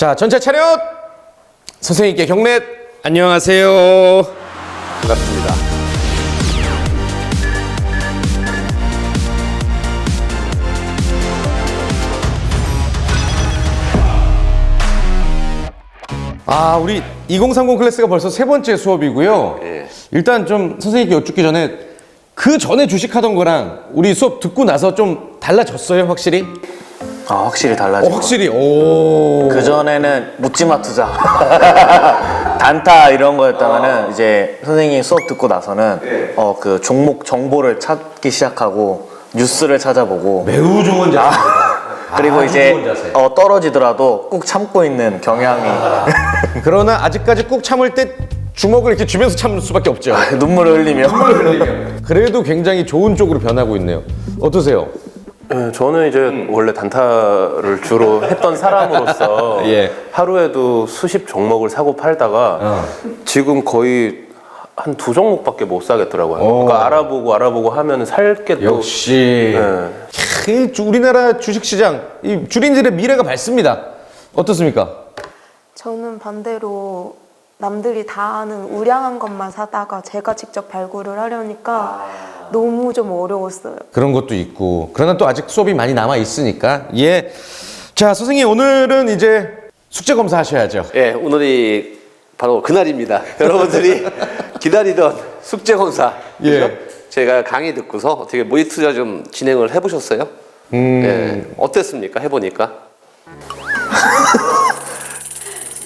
자, 전체 차렷! 선생님께 경례! 안녕하세요. 반갑습니다. 아, 우리 2030 클래스가 벌써 세 번째 수업이고요. 예. 일단 좀 선생님께 여쭙기 전에 그 전에 주식하던 거랑 우리 수업 듣고 나서 좀 달라졌어요, 확실히? 아, 확실히 달라진 확실히. 오. 그 전에는 묻지마 투자 단타 이런 거였다면은 이제 선생님 수업 듣고 나서는 그 종목 정보를 찾기 시작하고 뉴스를 찾아보고 매우 좋은 자세입니다. 그리고 아주 이제 좋은 자세. 떨어지더라도 꾹 참고 있는 경향이 그러나 아직까지 꾹 참을 때 주먹을 이렇게 쥐면서 참을 수밖에 없죠. 눈물을 흘리며 그래도 굉장히 좋은 쪽으로 변하고 있네요. 어떠세요? 네, 저는 이제 원래 단타를 주로 했던 사람으로서 예. 하루에도 수십 종목을 사고 팔다가 지금 거의 한 두 종목밖에 못 사겠더라고요. 그러니까 알아보고 하면 살 게 또 역시 우리나라 주식시장 이 주린들의 미래가 밝습니다. 어떻습니까? 저는 반대로 남들이 다 아는 우량한 것만 사다가 제가 직접 발굴을 하려니까 너무 좀 어려웠어요. 그런 것도 있고 그러나 또 아직 수업이 많이 남아 있으니까 예. 자, 선생님 오늘은 이제 숙제 검사 하셔야죠. 예, 오늘이 바로 그날입니다. 여러분들이 기다리던 숙제 검사. 예. 그죠? 제가 강의 듣고서 어떻게 모의 투자 좀 진행을 해보셨어요? 예, 어땠습니까? 해보니까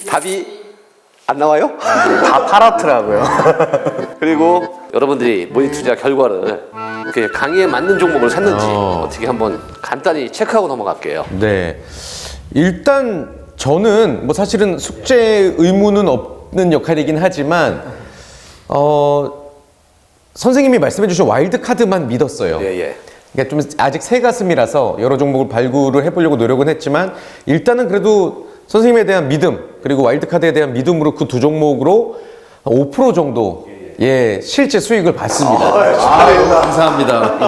답이 안 나와요? 다 팔았더라고요. 그리고 여러분들이 모의 투자 결과를 이렇게 강의에 맞는 종목을 샀는지 어떻게 한번 간단히 체크하고 넘어갈게요. 네. 일단 저는 뭐 사실은 숙제 의무는 없는 역할이긴 하지만 선생님이 말씀해 주신 와일드 카드만 믿었어요. 예. 그러니까 좀 아직 새 가슴이라서 여러 종목을 발굴을 해보려고 노력은 했지만 일단은 그래도 선생님에 대한 믿음 그리고 와일드 카드에 대한 믿음으로 그 두 종목으로 5% 정도 실제 수익을 봤습니다. 감사합니다.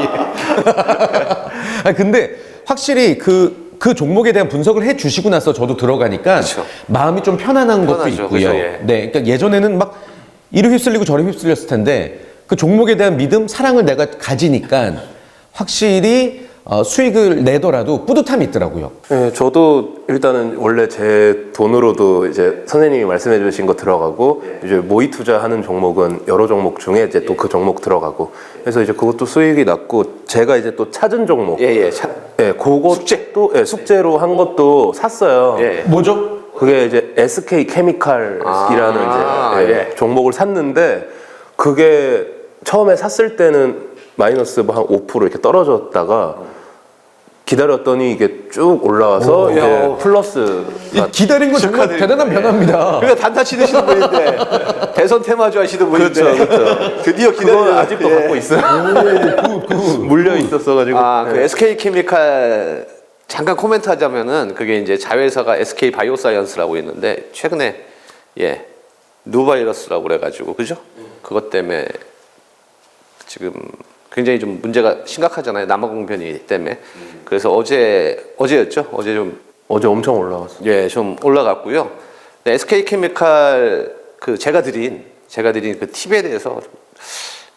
근데 확실히 그 종목에 대한 분석을 해 주시고 나서 저도 들어가니까 그렇죠. 마음이 좀 편안한 것도 편하죠. 있고요. 그렇죠, 예. 네, 그러니까 예전에는 막 이리 휩쓸리고 저리 휩쓸렸을 텐데 그 종목에 대한 믿음, 사랑을 내가 가지니까 확실히 수익을 내더라도 뿌듯함이 있더라고요. 네, 저도 일단은 원래 제 돈으로도 이제 선생님이 말씀해 주신 거 들어가고 이제 모의 투자하는 종목은 여러 종목 중에 이제 또 그 종목 들어가고 그래서 이제 그것도 수익이 났고 제가 이제 또 찾은 종목 그거 숙제도 숙제로 한 것도 샀어요. 뭐죠? 그게 이제 SK 케미칼이라는 이제 종목을 샀는데 그게 처음에 샀을 때는 마이너스 뭐 한 5% 이렇게 떨어졌다가 기다렸더니 이게 쭉 올라와서 이제 플러스. 기다린 건 정말 대단한 변화입니다. 그러니까 단타 치시는 분인데 대선 테마주 하시는 분인데 그렇죠. 드디어 그거 기다리는 아직도 갖고 있어요. 물려 있었어가지고. 그 SK케미칼 잠깐 코멘트 하자면은 그게 이제 자회사가 SK 바이오사이언스라고 있는데 최근에 누바이러스라고 그래가지고 그죠? 그것 때문에 지금 굉장히 좀 문제가 심각하잖아요. 남아공변이 때문에. 그래서 어제였죠? 어제 엄청 올라갔어요. 좀 올라갔고요. SK케미칼 그 제가 드린 그 팁에 대해서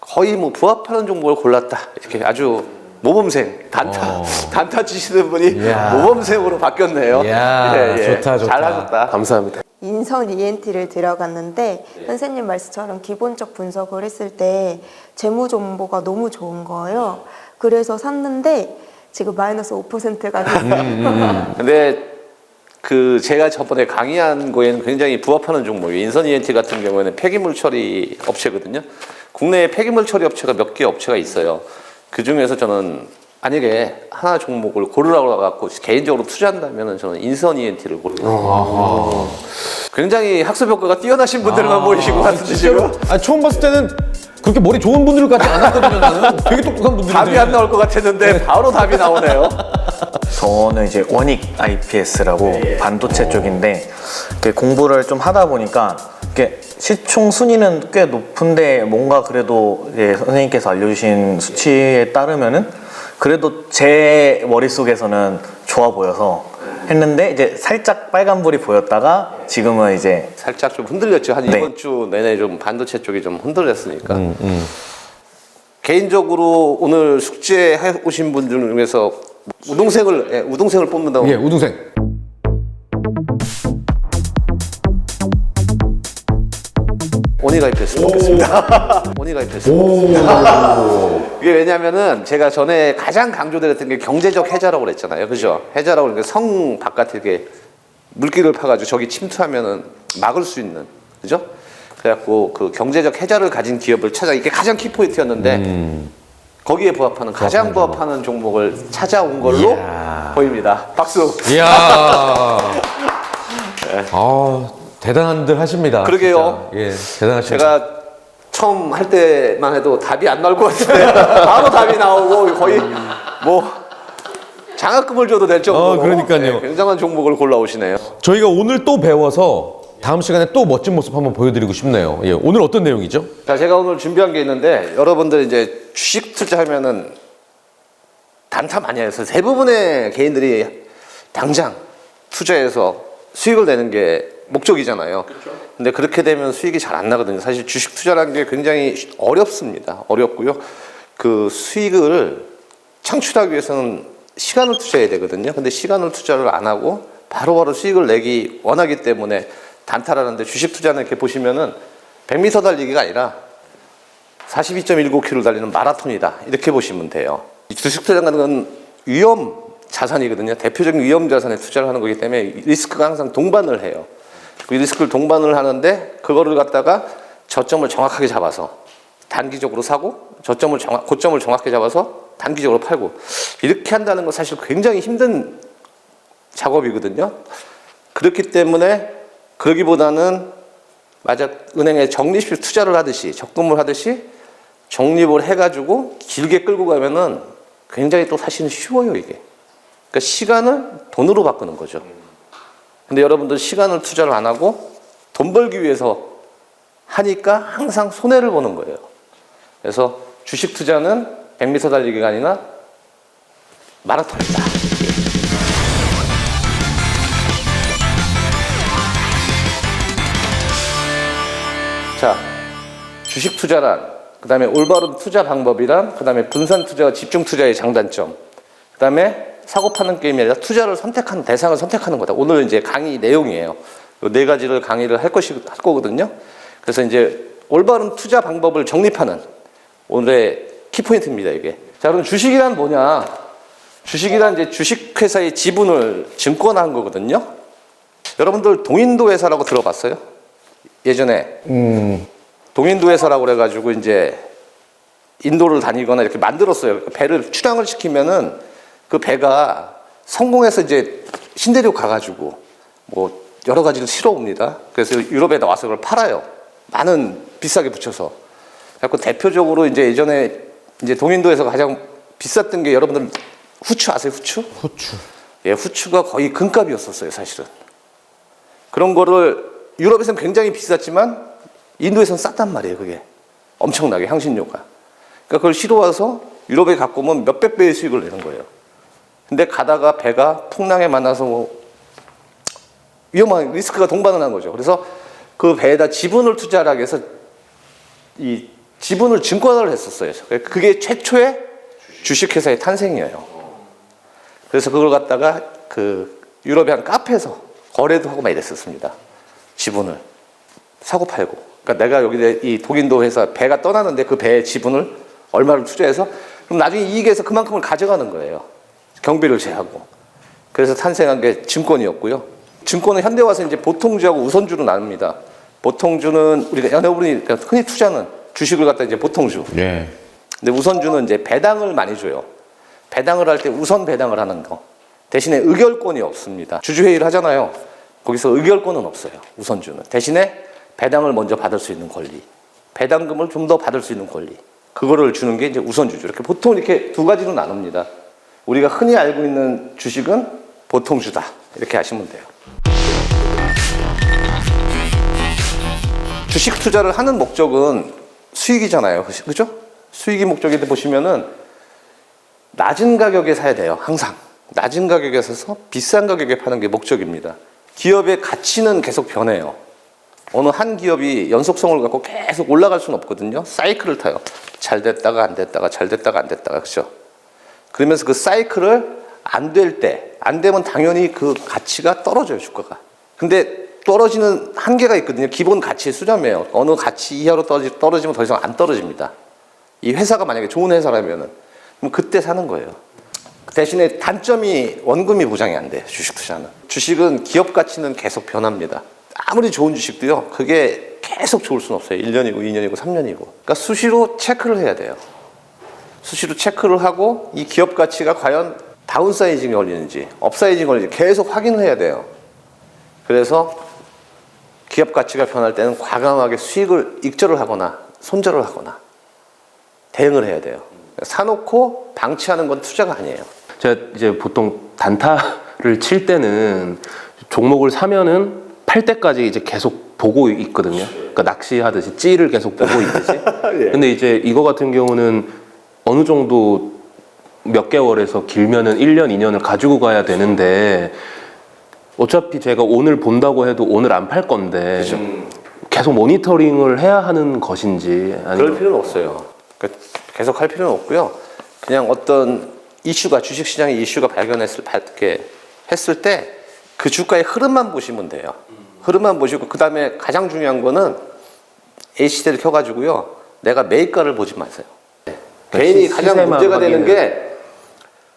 거의 뭐 부합하는 종목을 골랐다. 이렇게 아주 모범생 단타 치시는 분이 모범생으로 바뀌었네요. 이야, 좋다. 잘하셨다. 감사합니다. 인선 ENT를 들어갔는데 선생님 말씀처럼 기본적 분석을 했을 때 재무 정보가 너무 좋은 거예요. 그래서 샀는데 지금 마이너스 5%가 됐어요. 근데 그 제가 저번에 강의한 거에는 굉장히 부합하는 종목이에요. 인선 ENT 같은 경우에는 폐기물 처리 업체거든요. 국내에 폐기물 처리 업체가 몇 개 업체가 있어요. 그 중에서 저는 만약에 하나 종목을 고르라고 해갖고 개인적으로 투자한다면 저는 인선 ENT를 고르거든요. 굉장히 학습 효과가 뛰어나신 분들만 보이신 것 같은데 지금 처음 봤을 때는 그렇게 머리 좋은 분들 같지 않았거든요. 나는 되게 똑똑한 분들인데 답이 안 나올 것 같았는데 바로 답이 나오네요. 저는 이제 원익 IPS라고 반도체 쪽인데 공부를 좀 하다 보니까 시총 순위는 꽤 높은데 뭔가 그래도 이제 선생님께서 알려주신 수치에 따르면은 그래도 제 머릿속에서는 좋아 보여서 했는데 이제 살짝 빨간불이 보였다가 지금은 이제 살짝 좀 흔들렸죠. 한 네. 이번 주 내내 좀 반도체 쪽이 좀 흔들렸으니까. 개인적으로 오늘 숙제해 오신 분들 중에서 우등생을 뽑는다고. 예, 우등생. 원이 가입했으면 좋겠습니다. 원이 가입했으면 좋겠습니다. 이게 왜냐면은 제가 전에 가장 강조드렸던 게 경제적 해자라고 그랬잖아요. 그죠? 해자라고 그러니까 성 바깥에 이렇게 물길을 파가지고 저기 침투하면은 막을 수 있는. 그죠? 그래갖고 그 경제적 해자를 가진 기업을 찾아, 이게 가장 키포인트였는데 거기에 부합하는, 가장 부합하는 종목을 찾아온 걸로 보입니다. 박수. 이야. 아, 대단한들 하십니다. 그러게요. 진짜. 예, 대단하십니다. 제가 처음 할 때만 해도 답이 안 나올 것 같은데 바로 답이 나오고 거의 뭐 장학금을 줘도 될 정도로 그러니까요. 네, 굉장한 종목을 골라오시네요. 저희가 오늘 또 배워서 다음 시간에 또 멋진 모습 한번 보여드리고 싶네요. 예, 오늘 어떤 내용이죠? 자, 제가 오늘 준비한 게 있는데 여러분들 이제 주식 투자하면은 단타 많이 해서 대부분의 개인들이 당장 투자해서 수익을 내는 게 목적이잖아요. 근데 그렇게 되면 수익이 잘 안 나거든요. 사실 주식 투자라는 게 굉장히 어렵습니다. 어렵고요. 그 수익을 창출하기 위해서는 시간을 투자해야 되거든요. 근데 시간을 투자를 안 하고 바로바로 수익을 내기 원하기 때문에 단타라는데, 주식 투자는 이렇게 보시면은 100m 달리기가 아니라 42.19km 달리는 마라톤이다, 이렇게 보시면 돼요. 이 주식 투자라는 건 위험 자산이거든요. 대표적인 위험 자산에 투자를 하는 거기 때문에 리스크가 항상 동반을 해요. 그 리스크를 동반을 하는데 그거를 갖다가 저점을 정확하게 잡아서 단기적으로 사고 고점을 정확하게 잡아서 단기적으로 팔고, 이렇게 한다는 건 사실 굉장히 힘든 작업이거든요. 그렇기 때문에 그러기보다는 은행에 적립식 투자를 하듯이, 적금을 하듯이 적립을 해가지고 길게 끌고 가면은 굉장히 또 사실은 쉬워요, 이게. 그러니까 시간을 돈으로 바꾸는 거죠. 근데 여러분들 시간을 투자를 안 하고 돈 벌기 위해서 하니까 항상 손해를 보는 거예요. 그래서 주식 투자는 100m 달리기가 아니라 마라톤이다. 자, 주식 투자란, 그 다음에 올바른 투자 방법이란, 그 다음에 분산 투자와 집중 투자의 장단점, 그 다음에 사고 파는 게임이 아니라 투자를 선택하는, 대상을 선택하는 거다. 오늘 이제 강의 내용이에요. 이 네 가지를 강의를 할 거거든요. 그래서 이제 올바른 투자 방법을 정립하는 오늘의 키포인트입니다, 이게. 자, 그럼 주식이란 뭐냐? 주식이란 이제 주식회사의 지분을 증권화한 거거든요. 여러분들 동인도 회사라고 들어봤어요? 예전에 동인도 회사라고 그래가지고 이제 인도를 다니거나 이렇게 만들었어요. 배를 출항을 시키면은 그 배가 성공해서 이제 신대륙 가가지고 뭐 여러 가지를 실어 옵니다. 그래서 유럽에 나와서 그걸 팔아요. 많은 비싸게 붙여서. 그래서 대표적으로 이제 예전에 이제 동인도에서 가장 비쌌던 게, 여러분들 후추 아세요? 후추? 후추. 예, 후추가 거의 금값이었었어요, 사실은. 그런 거를 유럽에서는 굉장히 비쌌지만 인도에서는 쌌단 말이에요, 그게. 엄청나게 향신료가. 그러니까 그걸 실어와서 유럽에 갖고 오면 몇백 배의 수익을 내는 거예요. 근데 가다가 배가 풍랑에 만나서 뭐 위험한 리스크가 동반을 한 거죠. 그래서 그 배에다 지분을 투자를 하기 위해서 이 지분을 증권화를 했었어요. 그게 최초의 주식회사의 탄생이에요. 그래서 그걸 갖다가 그 유럽의 한 카페에서 거래도 하고 막 이랬었습니다. 지분을 사고 팔고. 그러니까 내가 여기 이 독인도 회사 배가 떠나는데 그 배의 지분을 얼마를 투자해서 그럼 나중에 이익에서 그만큼을 가져가는 거예요. 경비를 제하고. 그래서 탄생한 게 증권이었고요. 증권은 현대 와서 이제 보통주하고 우선주로 나눕니다. 보통주는 우리가 여러분이 흔히 투자는 주식을 갖다 이제 보통주. 예. 근데 우선주는 이제 배당을 많이 줘요. 배당을 할 때 우선 배당을 하는 거. 대신에 의결권이 없습니다. 주주회의를 하잖아요. 거기서 의결권은 없어요. 우선주는. 대신에 배당을 먼저 받을 수 있는 권리. 배당금을 좀 더 받을 수 있는 권리. 그거를 주는 게 이제 우선주죠. 이렇게 보통 이렇게 두 가지로 나눕니다. 우리가 흔히 알고 있는 주식은 보통주다. 이렇게 아시면 돼요. 주식 투자를 하는 목적은 수익이잖아요. 그죠? 수익이 목적인데 보시면은 낮은 가격에 사야 돼요. 항상. 낮은 가격에 사서 비싼 가격에 파는 게 목적입니다. 기업의 가치는 계속 변해요. 어느 한 기업이 연속성을 갖고 계속 올라갈 수는 없거든요. 사이클을 타요. 잘 됐다가 안 됐다가 잘 됐다가 안 됐다가 그렇죠. 그러면서 그 사이클을 안 될 때, 안 되면 당연히 그 가치가 떨어져요, 주가가. 근데 떨어지는 한계가 있거든요. 기본 가치의 수렴이에요. 어느 가치 이하로 떨어지면 더 이상 안 떨어집니다. 이 회사가 만약에 좋은 회사라면은 그럼 그때 사는 거예요. 대신에 단점이 원금이 보장이 안 돼요. 주식 투자는. 주식은 기업 가치는 계속 변합니다. 아무리 좋은 주식도요. 그게 계속 좋을 수는 없어요. 1년이고 2년이고 3년이고. 그러니까 수시로 체크를 해야 돼요. 수시로 체크를 하고 이 기업 가치가 과연 다운사이징이 걸리는지 업사이징이 걸리는지 계속 확인을 해야 돼요. 그래서 기업 가치가 변할 때는 과감하게 수익을 익절을 하거나 손절을 하거나 대응을 해야 돼요. 사놓고 방치하는 건 투자가 아니에요. 제가 이제 보통 단타를 칠 때는 종목을 사면은 팔 때까지 이제 계속 보고 있거든요. 그러니까 낚시하듯이 찌를 계속 보고 있듯이. 근데 이제 이거 같은 경우는 어느 정도 몇 개월에서 길면은 1년, 2년을 가지고 가야 되는데 어차피 제가 오늘 본다고 해도 오늘 안 팔 건데 계속 모니터링을 해야 하는 것인지 그럴 아니면 필요는 없어요. 그러니까 계속 할 필요는 없고요. 그냥 어떤 이슈가 주식시장의 이슈가 발견했을 때 그 주가의 흐름만 보시면 돼요. 흐름만 보시고 그 다음에 가장 중요한 거는 A시대를 켜가지고요. 내가 매입가를 보지 마세요. 개인이 가장 문제가 되는 게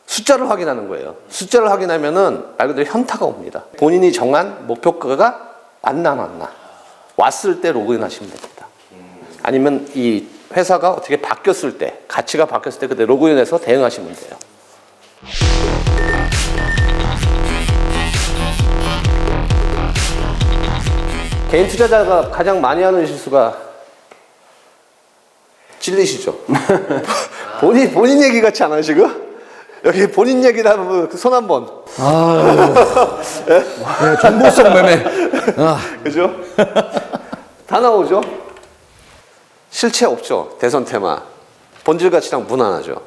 숫자를 확인하는 거예요. 숫자를 확인하면은 말 그대로 현타가 옵니다. 본인이 정한 목표가가 맞나 안 맞나. 왔을 때 로그인 하시면 됩니다. 아니면 이 회사가 어떻게 바뀌었을 때, 가치가 바뀌었을 때 그때 로그인해서 대응하시면 돼요. 개인 투자자가 가장 많이 하는 실수가 찔리시죠? 본인 얘기 같지 않아요, 지금? 여기 본인 얘기를 하면 손 한 번. 네, 정보성 매매. 그죠? 다 나오죠? 실체 없죠? 대선 테마. 본질 가치랑 무난하죠?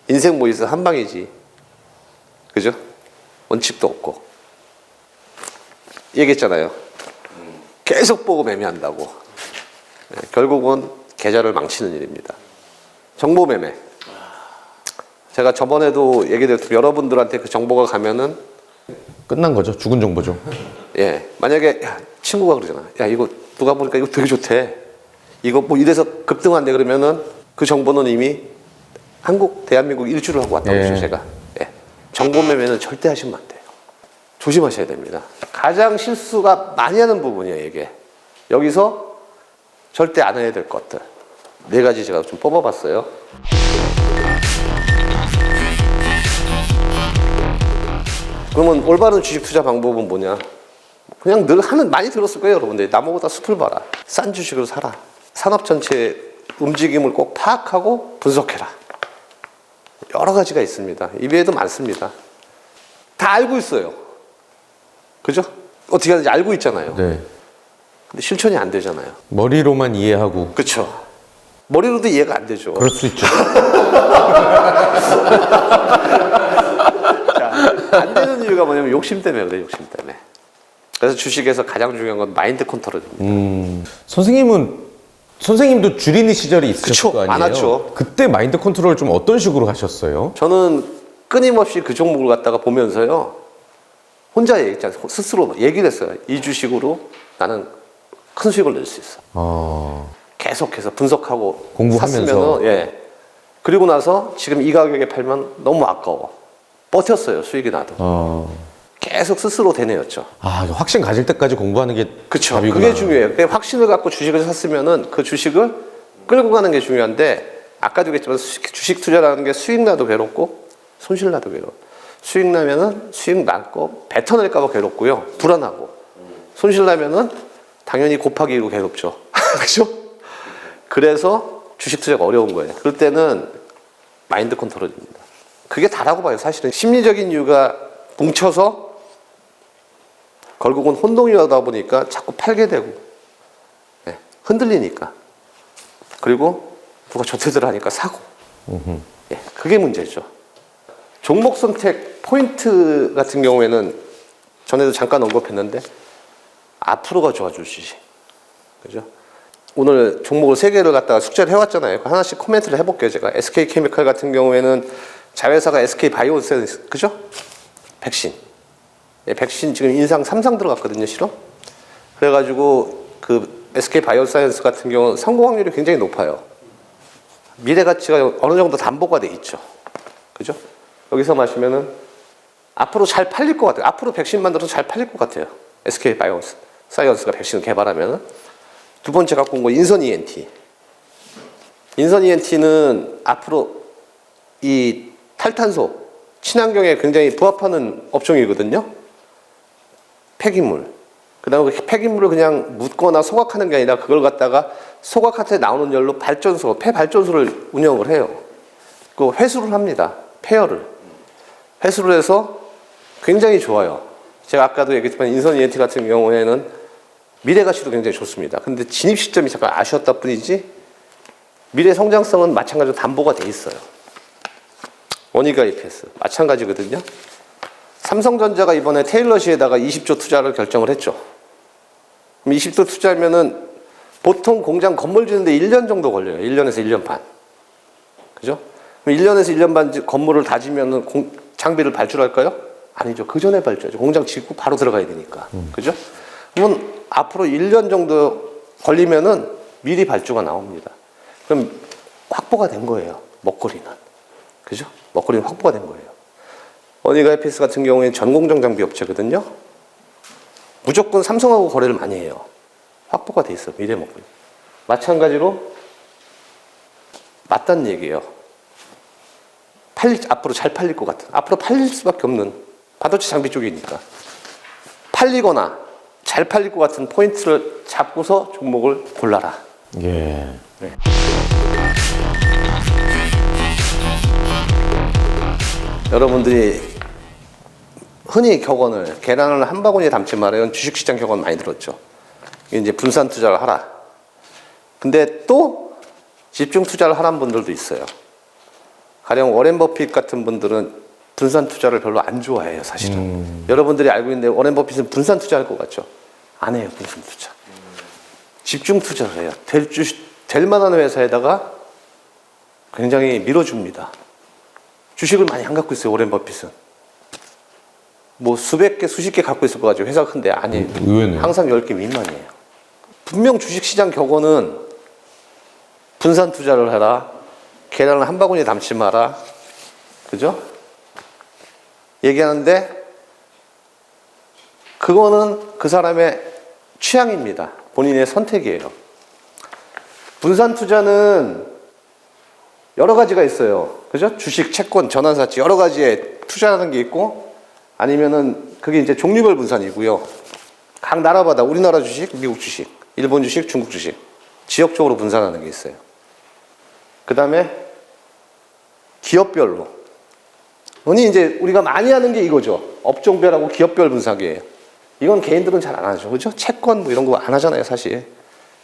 인생 뭐 있어? 한 방이지. 그죠? 원칙도 없고. 얘기했잖아요. 계속 보고 매매한다고. 네, 결국은 계좌를 망치는 일입니다. 정보 매매. 제가 저번에도 얘기드렸지만 여러분들한테 그 정보가 가면은 끝난 거죠. 죽은 정보죠. 예, 만약에 친구가 그러잖아. 야, 이거 누가 보니까 이거 되게 좋대. 이거 뭐 이래서 급등한대 그러면은 그 정보는 이미 대한민국 일주를 하고 왔다고 했죠, 제가. 예. 정보 매매는 절대 하시면 안 돼요. 조심하셔야 됩니다. 가장 실수가 많이 하는 부분이에요, 이게. 여기서 절대 안 해야 될 것들. 4가지 제가 좀 뽑아봤어요. 그러면 올바른 주식 투자 방법은 뭐냐? 그냥 늘 많이 들었을 거예요, 여러분들. 나무보다 숲을 봐라. 싼 주식을 사라. 산업 전체의 움직임을 꼭 파악하고 분석해라. 여러 가지가 있습니다. 이외에도 많습니다. 다 알고 있어요. 그죠? 어떻게 하는지 알고 있잖아요. 네. 근데 실천이 안 되잖아요. 머리로만 이해하고. 그렇죠. 머리로도 이해가 안 되죠. 그럴 수 있죠. 안 되는 이유가 뭐냐면 욕심 때문에 그래요. 욕심 때문에. 그래서 주식에서 가장 중요한 건 마인드 컨트롤입니다. 선생님도 줄이는 시절이 있으셨을 그쵸, 거 아니에요? 많았죠. 그때 마인드 컨트롤 좀 어떤 식으로 하셨어요? 저는 끊임없이 그 종목을 갖다가 보면서요. 혼자 스스로 얘기를 했어요. 이 주식으로 나는 큰 수익을 낼 수 있어. 계속해서 분석하고 공부하면서. 샀으면은, 예. 그리고 나서 지금 이 가격에 팔면 너무 아까워. 버텼어요. 수익이 나도. 계속 스스로 되뇌었죠. 확신 가질 때까지 공부하는 게 그렇죠. 답이구나. 그게 중요해요. 그러니까 확신을 갖고 주식을 샀으면은 그 주식을 끌고 가는 게 중요한데 아까도 얘기했지만 주식 투자라는 게 수익 나도 괴롭고 손실 나도 괴로워. 수익 나면은 수익 났고 뱉어낼까 봐 괴롭고요. 불안하고. 손실 나면은 당연히 곱하기 2로 괴롭죠. 그렇죠? 그래서 주식 투자가 어려운 거예요. 그럴 때는 마인드 컨트롤입니다. 그게 다라고 봐요. 사실은 심리적인 이유가 뭉쳐서 결국은 혼동이 하다 보니까 자꾸 팔게 되고 네, 흔들리니까 그리고 누가 조퇴들 하니까 사고 예, 그게 문제죠. 종목 선택 포인트 같은 경우에는 전에도 잠깐 언급했는데 앞으로가 좋아질 주식. 그죠? 오늘 종목을 3개를 갖다가 숙제를 해왔잖아요. 하나씩 코멘트를 해볼게요. 제가 SK케미칼 같은 경우에는 자회사가 SK바이오센스, 그죠? 백신. 예, 백신 지금 인상 3상 들어갔거든요, 실험. 그래가지고 그 SK바이오사이언스 같은 경우는 성공 확률이 굉장히 높아요. 미래 가치가 어느 정도 담보가 돼 있죠. 그죠? 여기서 마시면은 앞으로 잘 팔릴 것 같아요. 앞으로 백신 만들어서 잘 팔릴 것 같아요. SK바이오사이언스가 백신을 개발하면은. 두 번째 갖고 온 거 인선 ENT. 인선 ENT는 앞으로 이 탈탄소, 친환경에 굉장히 부합하는 업종이거든요. 폐기물. 그 다음에 그 폐기물을 그냥 묻거나 소각하는 게 아니라 그걸 갖다가 소각할 때 나오는 열로 발전소, 폐발전소를 운영을 해요. 그 회수를 합니다. 폐열을. 회수를 해서 굉장히 좋아요. 제가 아까도 얘기했지만 인선 ENT 같은 경우에는 미래 가치도 굉장히 좋습니다. 근데 진입 시점이 잠깐 아쉬웠다 뿐이지 미래 성장성은 마찬가지로 담보가 돼 있어요. 원익 IPS 마찬가지거든요. 삼성전자가 이번에 테일러시에다가 20조 투자를 결정을 했죠. 그럼 20조 투자하면은 보통 공장 건물 짓는데 1년 정도 걸려요. 1년에서 1년 반. 그죠? 그럼 1년에서 1년 반 건물을 다 지면은 장비를 발주할까요? 아니죠. 그 전에 발주하죠. 공장 짓고 바로 들어가야 되니까. 그죠? 그러면 앞으로 1년 정도 걸리면은 미리 발주가 나옵니다. 그럼 확보가 된 거예요. 먹거리는. 그죠? 먹거리는 확보가 된 거예요. 원익 IPS 같은 경우에는 전공정 장비 업체거든요. 무조건 삼성하고 거래를 많이 해요. 확보가 돼 있어요. 미래 먹거리. 마찬가지로 맞다는 얘기예요. 앞으로 잘 팔릴 것 같은. 앞으로 팔릴 수밖에 없는 반도체 장비 쪽이니까. 팔리거나 잘 팔릴 것 같은 포인트를 잡고서 종목을 골라라. 예. 네. 여러분들이 흔히 격언을 계란을 한 바구니에 담지 말아요. 주식시장 격언 많이 들었죠. 이게 이제 분산 투자를 하라. 근데 또 집중 투자를 하라는 분들도 있어요. 가령 워렌 버핏 같은 분들은 분산 투자를 별로 안 좋아해요, 사실은. 여러분들이 알고 있는데 워렌 버핏은 분산 투자할 것 같죠? 안 해요, 분산 투자. 집중 투자를 해요. 될 만한 회사에다가 굉장히 밀어줍니다. 주식을 많이 안 갖고 있어요, 워렌 버핏은. 뭐 수백 개, 수십 개 갖고 있을 것 같죠. 회사가 큰데 아니에요. 의외네요. 항상 10개 미만이에요. 분명 주식시장 격언은 분산 투자를 해라. 계란을 한 바구니에 담지 마라. 그죠? 얘기하는데 그거는 그 사람의 취향입니다. 본인의 선택이에요. 분산 투자는 여러 가지가 있어요. 그죠? 주식, 채권, 전환사채 여러 가지에 투자하는 게 있고 아니면은 그게 이제 종류별 분산이고요. 각 나라마다 우리나라 주식, 미국 주식, 일본 주식, 중국 주식 지역적으로 분산하는 게 있어요. 그 다음에 기업별로. 흔히 이제 우리가 많이 하는 게 이거죠. 업종별하고 기업별 분석이에요. 이건 개인들은 잘 안 하죠. 그죠? 채권 뭐 이런 거 안 하잖아요, 사실.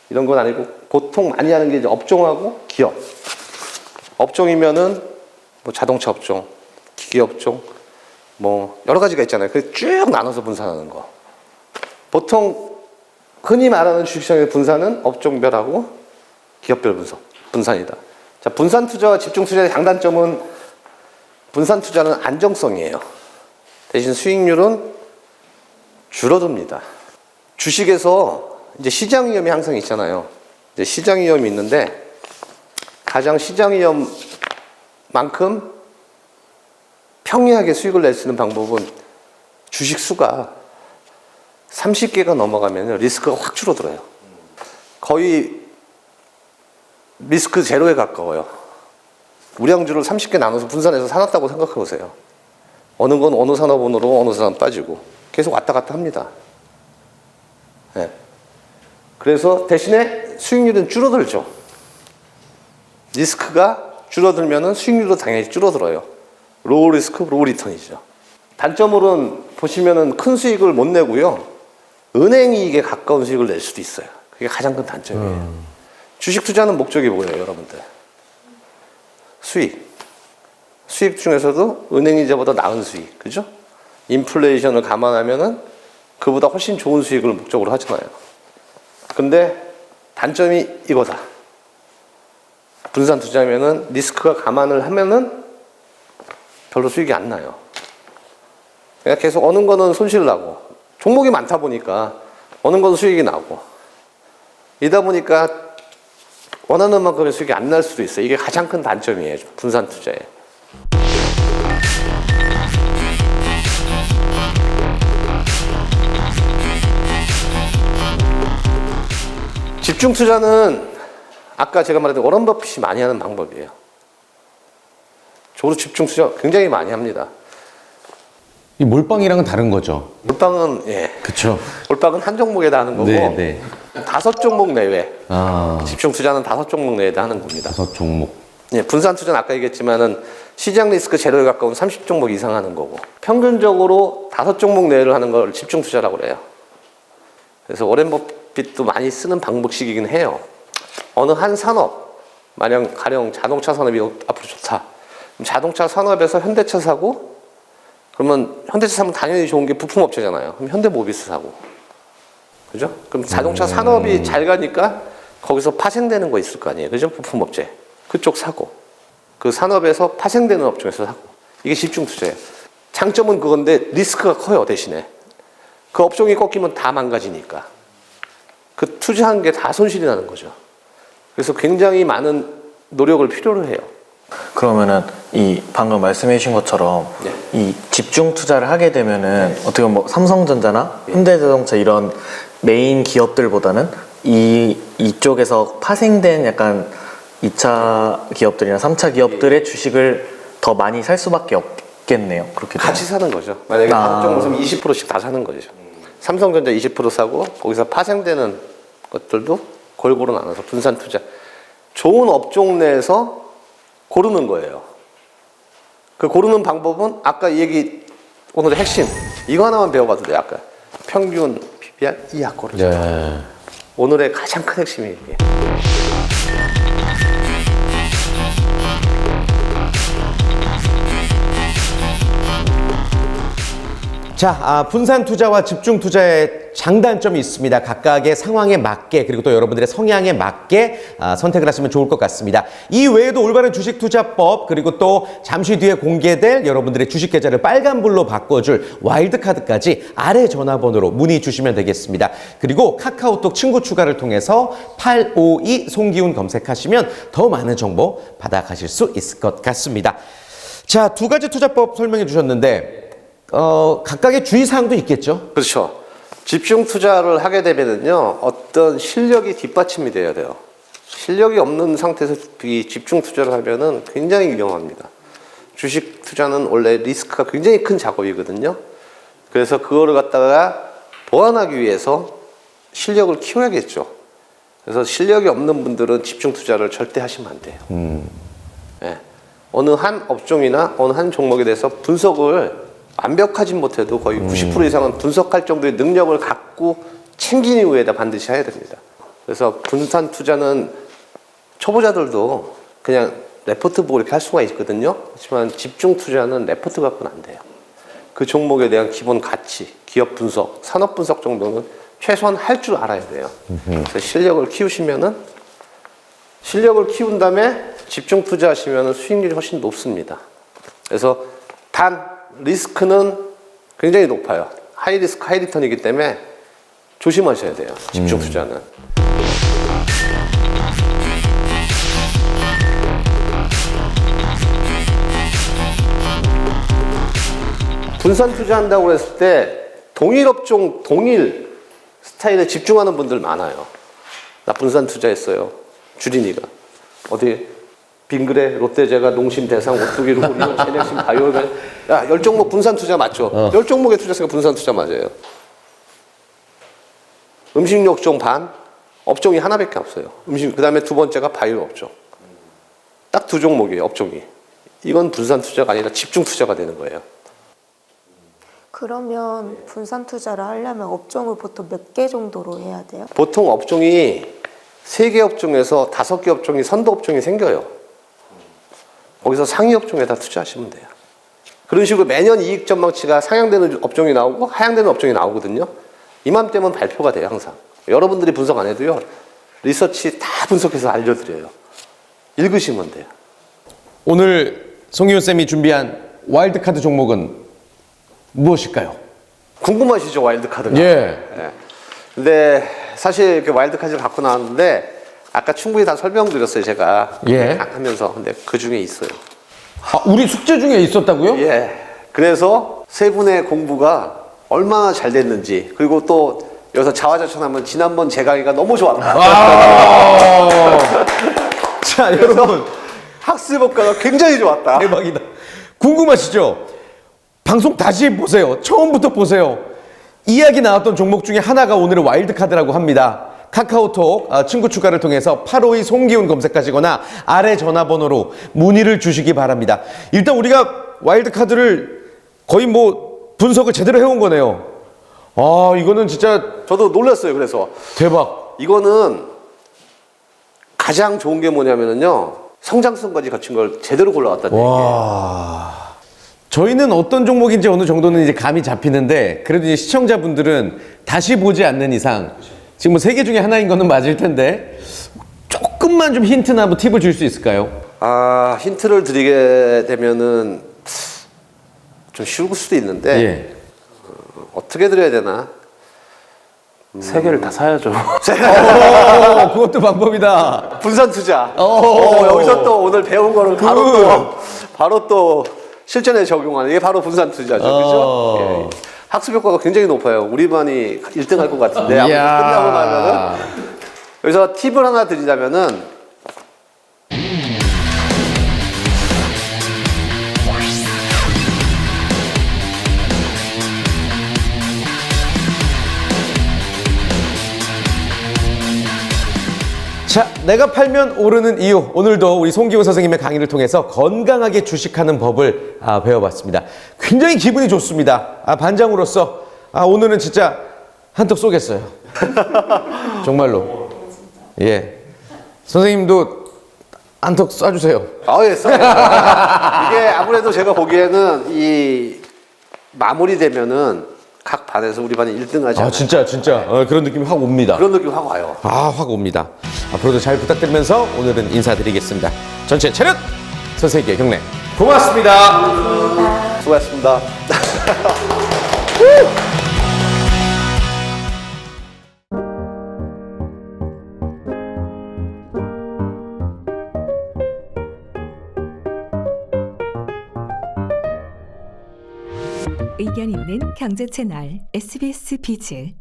이런 건 아니고 보통 많이 하는 게 이제 업종하고 기업. 업종이면은 뭐 자동차 업종, 기계 업종, 뭐 여러 가지가 있잖아요. 그 쭉 나눠서 분산하는 거. 보통 흔히 말하는 주식시장의 분산은 업종별하고 기업별 분산이다. 자, 분산 투자와 집중 투자의 장단점은 분산 투자는 안정성이에요. 대신 수익률은 줄어듭니다. 주식에서 이제 시장 위험이 항상 있잖아요. 이제 시장 위험이 있는데 가장 시장 위험만큼 평이하게 수익을 낼 수 있는 방법은 주식 수가 30개가 넘어가면 리스크가 확 줄어들어요. 거의 리스크 제로에 가까워요. 우량주를 30개 나눠서 분산해서 사놨다고 생각해 보세요. 어느 건 어느 산업으로 어느 산업 빠지고 계속 왔다 갔다 합니다. 네. 그래서 대신에 수익률은 줄어들죠. 리스크가 줄어들면 수익률도 당연히 줄어들어요. 로우 리스크, 로우 리턴이죠. 단점으로는 보시면은 큰 수익을 못 내고요. 은행 이익에 가까운 수익을 낼 수도 있어요. 그게 가장 큰 단점이에요. 주식 투자는 목적이 뭐예요, 여러분들? 수익. 수익 중에서도 은행이자보다 나은 수익, 그죠? 인플레이션을 감안하면은 그보다 훨씬 좋은 수익을 목적으로 하잖아요. 근데 단점이 이거다. 분산 투자하면은 리스크가 감안을 하면은 별로 수익이 안 나요. 그러니까 계속 어느 거는 손실 나고 종목이 많다 보니까 어느 거는 수익이 나고 이다 보니까 원하는 만큼의 수익이 안 날 수도 있어요. 이게 가장 큰 단점이에요. 분산 투자에. 집중 투자는 아까 제가 말했던 워런 버핏이 많이 하는 방법이에요. 저도 집중 투자 굉장히 많이 합니다. 이 몰빵이랑은 다른 거죠. 몰빵은 그렇죠. 몰빵은 한 종목에다 하는 거고 네, 네. 5종목 내외. 아, 집중 투자는 5종목 내에다 하는 겁니다. 5종목. 예, 분산 투자는 아까 얘기했지만은 시장 리스크 제로에 가까운 30종목 이상 하는 거고 평균적으로 5종목 내외를 하는 걸 집중 투자라고 그래요. 그래서 워렌 버핏도 많이 쓰는 방법식이긴 해요. 어느 한 산업, 만약 가령 자동차 산업이 앞으로 좋다. 그럼 자동차 산업에서 현대차 사고 그러면 현대차 사면 당연히 좋은 게 부품업체잖아요. 그럼 현대모비스 사고. 그죠? 그럼 자동차 산업이 잘 가니까 거기서 파생되는 거 있을 거 아니에요. 그죠? 부품업체. 그쪽 사고. 그 산업에서 파생되는 업종에서 사고. 이게 집중 투자예요. 장점은 그건데 리스크가 커요, 대신에. 그 업종이 꺾이면 다 망가지니까. 그 투자한 게 다 손실이 나는 거죠. 그래서 굉장히 많은 노력을 필요로 해요. 그러면은 이 방금 말씀해 주신 것처럼 네. 이 집중 투자를 하게 되면은 어떻게 보면 뭐 삼성전자나 현대자동차 이런 메인 기업들보다는 이쪽에서 파생된 약간 2차 기업들이나 3차 기업들의 주식을 더 많이 살 수밖에 없겠네요. 그렇게 되면. 같이 사는 거죠. 만약에 다섯 종목은 20%씩 다 사는 거죠. 삼성전자 20% 사고 거기서 파생되는 것들도 골고루 나눠서 분산 투자. 좋은 업종 내에서 고르는 거예요. 그 고르는 방법은 아까 얘기 오늘의 핵심 이거 하나만 배워가도 돼요. 아까 평균 PBR 이하 고르죠. 네. 오늘의 가장 큰 핵심이 이게. 자, 분산 투자와 집중 투자의 장단점이 있습니다. 각각의 상황에 맞게 그리고 또 여러분들의 성향에 맞게 선택을 하시면 좋을 것 같습니다. 이 외에도 올바른 주식 투자법 그리고 또 잠시 뒤에 공개될 여러분들의 주식 계좌를 빨간불로 바꿔줄 와일드카드까지 아래 전화번호로 문의 주시면 되겠습니다. 그리고 카카오톡 친구 추가를 통해서 852 송기훈 검색하시면 더 많은 정보 받아가실 수 있을 것 같습니다. 자, 두 가지 투자법 설명해 주셨는데 각각의 주의사항도 있겠죠? 그렇죠. 집중 투자를 하게 되면은요, 어떤 실력이 뒷받침이 돼야 돼요. 실력이 없는 상태에서 이 집중 투자를 하면은 굉장히 위험합니다. 주식 투자는 원래 리스크가 굉장히 큰 작업이거든요. 그래서 그거를 갖다가 보완하기 위해서 실력을 키워야겠죠. 그래서 실력이 없는 분들은 집중 투자를 절대 하시면 안 돼요. 네. 어느 한 업종이나 어느 한 종목에 대해서 분석을 완벽하진 못해도 거의 90% 이상은 분석할 정도의 능력을 갖고 챙긴 이후에다 반드시 해야 됩니다. 그래서 분산 투자는 초보자들도 그냥 레포트 보고 이렇게 할 수가 있거든요. 하지만 집중 투자는 레포트 갖고는 안 돼요. 그 종목에 대한 기본 가치, 기업 분석, 산업 분석 정도는 최소한 할 줄 알아야 돼요. 그래서 실력을 키우시면은 실력을 키운 다음에 집중 투자하시면은 수익률이 훨씬 높습니다. 그래서 단 리스크는 굉장히 높아요. 하이 리스크, 하이 리턴이기 때문에 조심하셔야 돼요. 집중 투자는. 분산 투자한다고 했을 때 동일 업종, 동일 스타일에 집중하는 분들 많아요. 나 분산 투자했어요. 주린이가. 어디? 빙그레, 롯데제가, 농심, 대상, 오뚜기로, 우리는 제넥신, 바이오가 야, 10종목 분산 투자 맞죠? 10종목의 투자세가 분산 투자 맞아요. 음식료업종 반, 업종이 하나밖에 없어요. 그 다음에 두 번째가 바이오 업종. 딱 두 종목이에요, 업종이. 이건 분산 투자가 아니라 집중 투자가 되는 거예요. 그러면 분산 투자를 하려면 업종을 보통 몇 개 정도로 해야 돼요? 보통 업종이 3개 업종에서 5개 업종이 선도 업종이 생겨요. 거기서 상위 업종에다 투자하시면 돼요. 그런 식으로 매년 이익 전망치가 상향되는 업종이 나오고 하향되는 업종이 나오거든요. 이맘때면 발표가 돼요, 항상. 여러분들이 분석 안 해도요, 리서치 다 분석해서 알려드려요. 읽으시면 돼요. 오늘 송기훈 쌤이 준비한 와일드카드 종목은 무엇일까요? 궁금하시죠, 와일드카드가? 예. 예. 근데 사실 이렇게 와일드카드를 갖고 나왔는데 아까 충분히 다 설명드렸어요, 제가. 예. 하면서. 근데 그 중에 있어요. 아, 우리 숙제 중에 있었다고요? 예. 그래서 세 분의 공부가 얼마나 잘 됐는지, 그리고 또 여기서 자화자찬하면 지난번 제 강의가 너무 좋았다. 자, 여러분. 학습 효과가 굉장히 좋았다. 대박이다. 궁금하시죠? 방송 다시 보세요. 처음부터 보세요. 이야기 나왔던 종목 중에 하나가 오늘의 와일드카드라고 합니다. 카카오톡 친구 추가를 통해서 852 송기훈 검색하시거나 아래 전화번호로 문의를 주시기 바랍니다. 일단 우리가 와일드카드를 거의 뭐 분석을 제대로 해온 거네요. 아, 이거는 진짜 저도 놀랐어요. 그래서 대박. 이거는 가장 좋은 게 뭐냐면요, 성장성까지 갖춘 걸 제대로 골라왔다는 얘기예요. 와. 저희는 어떤 종목인지 어느 정도는 이제 감이 잡히는데, 그래도 이제 시청자분들은 다시 보지 않는 이상 지금 뭐 세 개 중에 하나인 거는 맞을 텐데 조금만 좀 힌트나 뭐 팁을 줄 수 있을까요? 아, 힌트를 드리게 되면은 좀 쉬울 수도 있는데 예. 어떻게 드려야 되나? 세 개를 다 사야죠. 그것도 방법이다. 분산 투자. 오. 여기서 또 오늘 배운 거를 바로 또 실전에 적용하는, 이게 바로 분산 투자죠. 그죠? 예. 학습 효과가 굉장히 높아요. 우리 반이 1등 할 것 같은데, 아무튼 이야. 끝나고 나면은. 그래서 팁을 하나 드리자면은, 자, 내가 팔면 오르는 이유. 오늘도 우리 송기훈 선생님의 강의를 통해서 건강하게 주식하는 법을 배워봤습니다. 굉장히 기분이 좋습니다. 반장으로서 오늘은 진짜 한턱 쏘겠어요. 정말로. 예. 선생님도 한턱 쏴주세요. 예, 이게 아무래도 제가 보기에는 이 마무리되면은 각 반에서 우리 반이 1등 하잖아요. 진짜. 그런 느낌이 확 옵니다. 그런 느낌 확 와요. 확 옵니다. 앞으로도 잘 부탁드리면서 오늘은 인사드리겠습니다. 전체 차렷! 선생님께 경례. 고맙습니다. 수고하셨습니다. 의견 있는 경제 채널 SBS 비즈